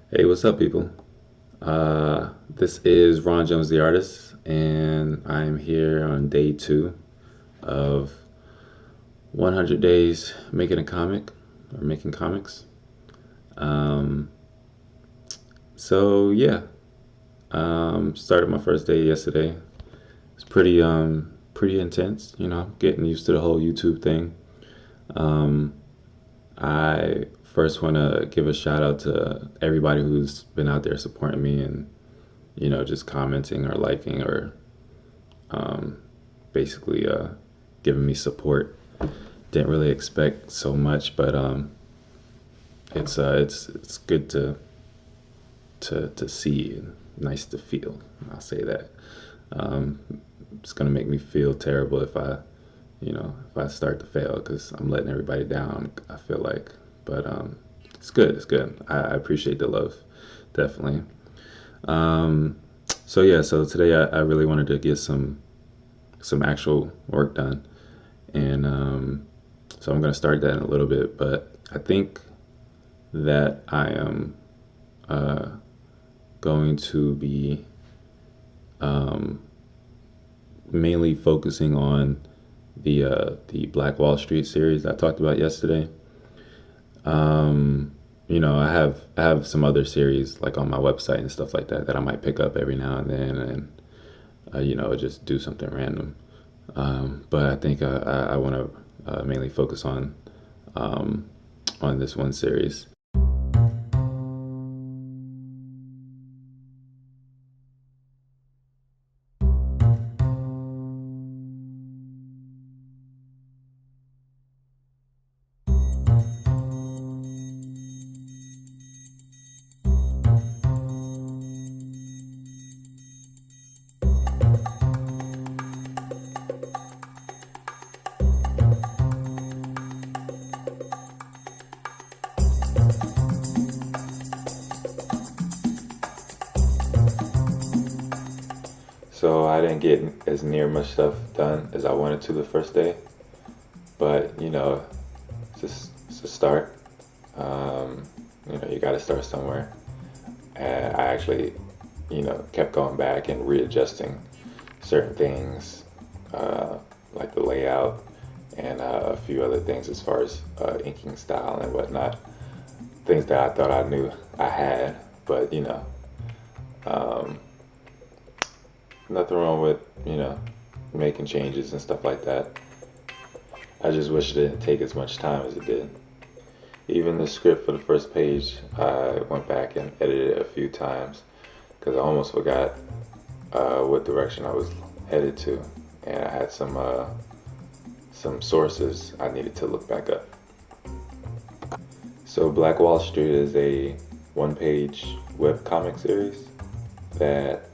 Hey, what's up, people? This is Ron Jones, the artist, and I'm here on day two of 100 days making a comic or making comics. Um, yeah, started my first day yesterday. It's pretty intense, getting used to the whole YouTube thing. Um, I first want to give a shout out to everybody who's been out there supporting me and just commenting or liking or um, basically giving me support. Didn't really expect so much, but it's good to see and nice to feel. I'll say that. Um, it's gonna make me feel terrible if I start to fail because I'm letting everybody down. I feel like, but it's good. It's good. I appreciate the love, definitely. Um, so today I really wanted to get some actual work done. And so I'm going to start that in a little bit. But I think that I am uh, going to be um, mainly focusing on the Black Wall Street series that I talked about yesterday. Um, I have some other series like on my website and stuff like that that I might pick up every now and then, and just do something random. But I think I want to mainly focus um, on this one series. So I didn't get as near much stuff done as I wanted to the first day, but it's a start. Um, you got to start somewhere. And I actually, kept going back and readjusting certain things, uh, like the layout and a few other things as far as inking style and whatnot. Things that I thought I knew I had, but um, nothing wrong with making changes and stuff like that. I just wish it didn't take as much time as it did. Even the script for the first page, I went back and edited it a few times because I almost forgot what direction I was headed to, and I had some sources I needed to look back up. So Black Wall Street is a one-page web comic series that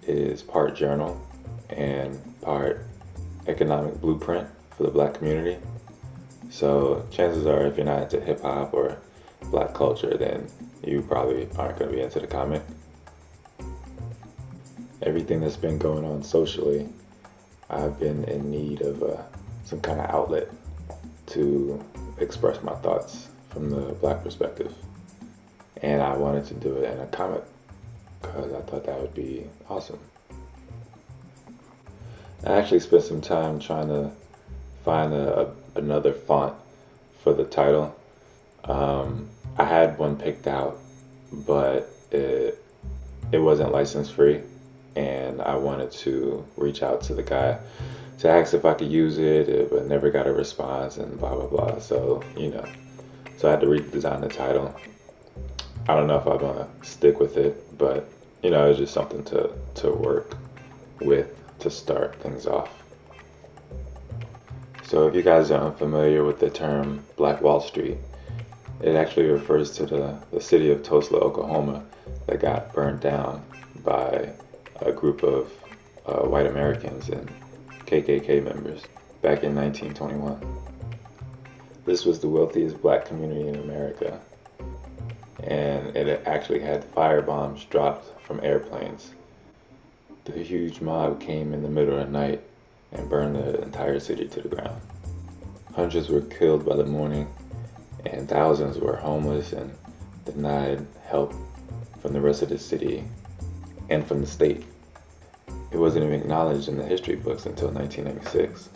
is part journal and part economic blueprint for the black community. So chances are, if you're not into hip hop or black culture, then you probably aren't going to be into the comic. Everything that's been going on socially, I've been in need of some kind of outlet to express my thoughts from the black perspective. And I wanted to do it in a comic because I thought that would be awesome. I actually spent some time trying to find another font for the title. I had one picked out, but it wasn't license free, and I wanted to reach out to the guy to ask if I could use it, but never got a response and blah blah blah. So I had to redesign the title. I don't know if I'm gonna stick with it, but it's just something to work with to start things off. So if you guys are unfamiliar with the term Black Wall Street, it actually refers to the city of Tulsa, Oklahoma, that got burned down by a group of white Americans and KKK members back in 1921. This was the wealthiest black community in America, and it actually had fire bombs dropped from airplanes. The huge mob came in the middle of the night and burned the entire city to the ground. Hundreds were killed by the morning, and thousands were homeless and denied help from the rest of the city and from the state. It wasn't even acknowledged in the history books until 1996.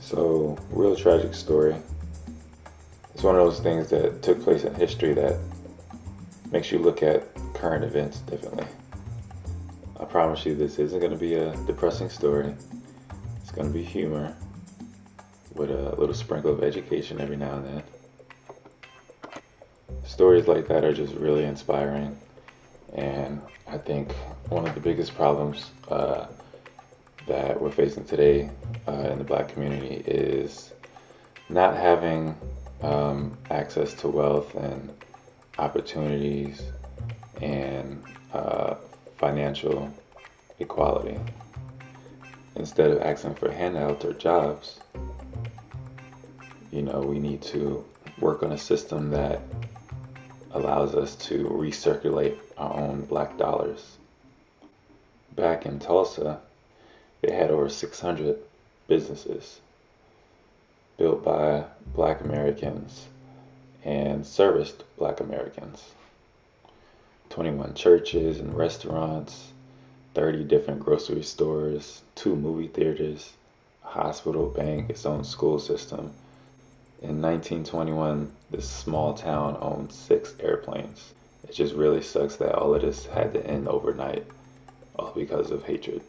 So, real tragic story. It's one of those things that took place in history that makes you look at current events differently. I promise you this isn't going to be a depressing story. It's going to be humor with a little sprinkle of education every now and then. Stories like that are just really inspiring, and I think one of the biggest problems that we're facing today in the Black community is not having access to wealth and opportunities and financial equality. Instead of asking for handouts or jobs, we need to work on a system that allows us to recirculate our own black dollars. Back in Tulsa, they had over 600 businesses built by Black Americans and serviced Black Americans. 21 churches and restaurants, 30 different grocery stores, 2 movie theaters, a hospital, bank, its own school system. In 1921, this small town owned 6 airplanes. It just really sucks that all of this had to end overnight, all because of hatred.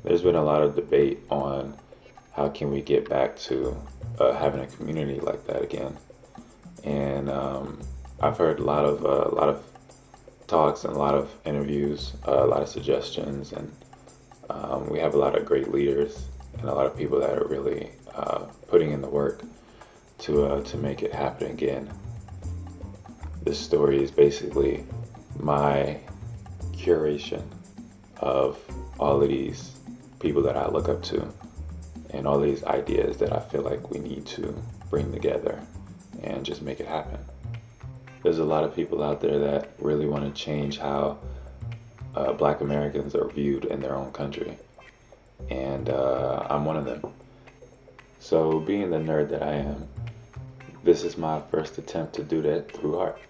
There's been a lot of debate on how can we get back to having a community like that again. And I've heard a lot of talks and a lot of interviews, a lot of suggestions, and we have a lot of great leaders and a lot of people that are really putting in the work to make it happen again. This story is basically my curation of all of these people that I look up to and all these ideas that I feel like we need to bring together and just make it happen. There's a lot of people out there that really want to change how Black Americans are viewed in their own country, and I'm one of them. So, being the nerd that I am, this is my first attempt to do that through art.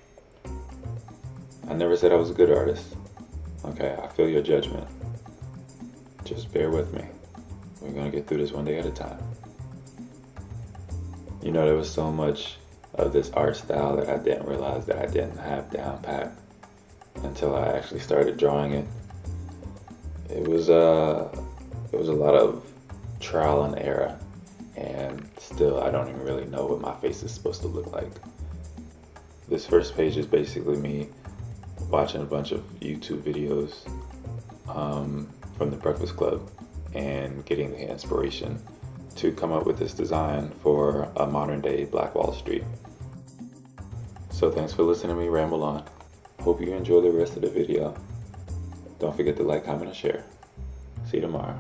I never said I was a good artist. Okay, I feel your judgment. Just bear with me. We're gonna get through this one day at a time. There was so much of this art style that I didn't realize that I didn't have down pat until I actually started drawing it. It was a lot of trial and error, and still I don't even really know what my face is supposed to look like. This first page is basically me watching a bunch of YouTube videos from the Breakfast Club and getting the inspiration to come up with this design for a modern day Black Wall Street. So thanks for listening to me ramble on. Hope you enjoy the rest of the video. Don't forget to like, comment, and share. See you tomorrow.